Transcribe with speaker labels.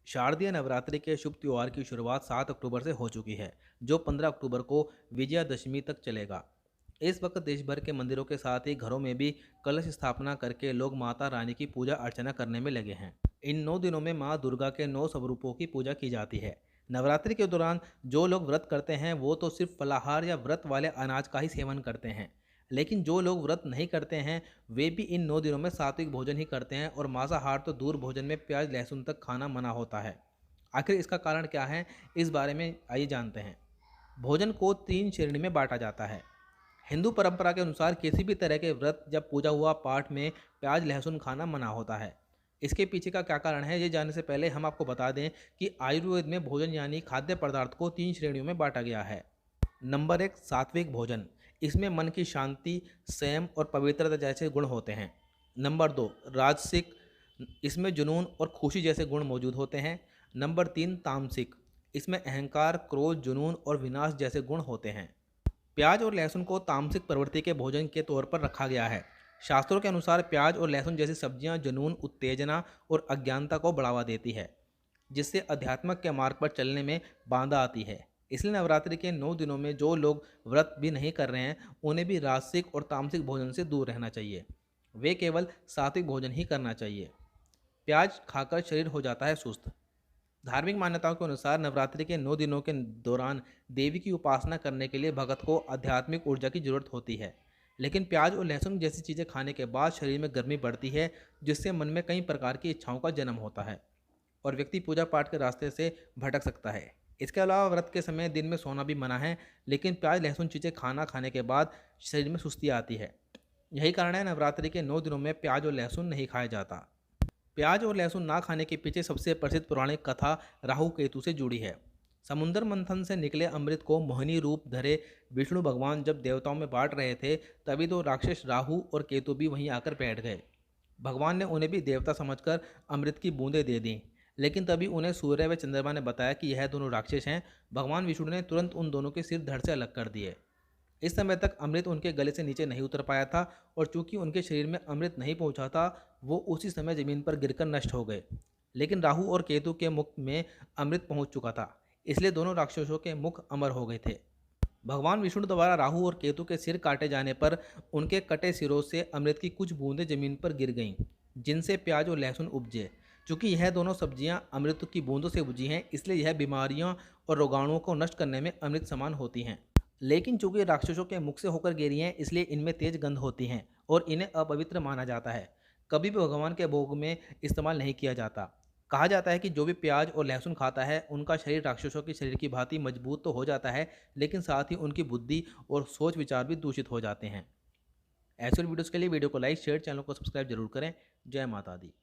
Speaker 1: शारदीय नवरात्रि के शुभ त्योहार की शुरुआत 7 अक्टूबर से हो चुकी है, जो 15 अक्टूबर को विजयादशमी तक चलेगा। इस वक्त देश भर के मंदिरों के साथ ही घरों में भी कलश स्थापना करके लोग माता रानी की पूजा अर्चना करने में लगे हैं। इन 9 दिनों में माँ दुर्गा के 9 स्वरूपों की पूजा की जाती है। नवरात्रि के दौरान जो लोग व्रत करते हैं वो तो सिर्फ फलाहार या व्रत वाले अनाज का ही सेवन करते हैं, लेकिन जो लोग व्रत नहीं करते हैं वे भी इन 9 दिनों में सात्विक भोजन ही करते हैं और मांसाहार तो दूर, भोजन में प्याज लहसुन तक खाना मना होता है। आखिर इसका कारण क्या है, इस बारे में आइए जानते हैं। भोजन को 3 श्रेणी में बांटा जाता है। हिंदू परंपरा के अनुसार किसी भी तरह के व्रत या पूजा हुआ पाठ में प्याज लहसुन खाना मना होता है। इसके पीछे का क्या कारण है, ये जानने से पहले हम आपको बता दें कि आयुर्वेद में भोजन यानी खाद्य पदार्थ को 3 श्रेणियों में बांटा गया है। नंबर 1, सात्विक भोजन। इसमें मन की शांति, संयम और पवित्रता जैसे गुण होते हैं। नंबर 2, राजसिक। इसमें जुनून और खुशी जैसे गुण मौजूद होते हैं। नंबर 3, तामसिक। इसमें अहंकार, क्रोध, जुनून और विनाश जैसे गुण होते हैं। प्याज और लहसुन को तामसिक प्रवृत्ति के भोजन के तौर पर रखा गया है। शास्त्रों के अनुसार प्याज और लहसुन जैसी सब्जियां जुनून, उत्तेजना और अज्ञानता को बढ़ावा देती है, जिससे अध्यात्मक के मार्ग पर चलने में बाधा आती है। इसलिए नवरात्रि के 9 दिनों में जो लोग व्रत भी नहीं कर रहे हैं उन्हें भी राजसिक और तामसिक भोजन से दूर रहना चाहिए। वे केवल सात्विक भोजन ही करना चाहिए। प्याज खाकर शरीर हो जाता है सुस्त। धार्मिक मान्यताओं के अनुसार नवरात्रि के 9 दिनों के दौरान देवी की उपासना करने के लिए भगत को आध्यात्मिक ऊर्जा की जरूरत होती है, लेकिन प्याज और लहसुन जैसी चीज़ें खाने के बाद शरीर में गर्मी बढ़ती है, जिससे मन में कई प्रकार की इच्छाओं का जन्म होता है और व्यक्ति पूजा पाठ के रास्ते से भटक सकता है। इसके अलावा व्रत के समय दिन में सोना भी मना है, लेकिन प्याज लहसुन चीज़ें खाना खाने के बाद शरीर में सुस्ती आती है। यही कारण है नवरात्रि के 9 दिनों में प्याज और लहसुन नहीं खाया जाता। प्याज और लहसुन ना खाने के पीछे सबसे प्रसिद्ध पौराणिक कथा राहु केतु से जुड़ी है। समुद्र मंथन से निकले अमृत को मोहिनी रूप धरे विष्णु भगवान जब देवताओं में बांट रहे थे, तभी तो राक्षस राहु और केतु भी वहीं आकर बैठ गए। भगवान ने उन्हें भी देवता समझकर अमृत की बूंदें दे दी, लेकिन तभी उन्हें सूर्य व चंद्रमा ने बताया कि यह दोनों राक्षस हैं। भगवान विष्णु ने तुरंत उन दोनों के सिर धड़ से अलग कर दिए। इस समय तक अमृत उनके गले से नीचे नहीं उतर पाया था और चूंकि उनके शरीर में अमृत नहीं पहुंचा था, वो उसी समय जमीन पर गिरकर नष्ट हो गए। लेकिन राहु और केतु के मुख में अमृत पहुंच चुका था, इसलिए दोनों राक्षसों के मुख अमर हो गए थे। भगवान विष्णु द्वारा राहु और केतु के सिर काटे जाने पर उनके कटे सिरों से अमृत की कुछ बूंदें जमीन पर गिर गईं, जिनसे प्याज और लहसुन उपजे। चूंकि यह दोनों सब्जियां अमृत की बूंदों से उपजी हैं, इसलिए यह बीमारियों और रोगाणुओं को नष्ट करने में अमृत समान होती हैं। लेकिन चूंकि राक्षसों के मुख से होकर गिरी हैं, इसलिए इनमें तेज गंध होती हैं और इन्हें अपवित्र माना जाता है। कभी भी भगवान के भोग में इस्तेमाल नहीं किया जाता। कहा जाता है कि जो भी प्याज और लहसुन खाता है उनका शरीर राक्षसों के शरीर की भांति मजबूत तो हो जाता है, लेकिन साथ ही उनकी बुद्धि और सोच विचार भी दूषित हो जाते हैं। ऐसे वीडियोज़ के लिए वीडियो को लाइक, शेयर, चैनल को सब्सक्राइब जरूर करें। जय माता दी।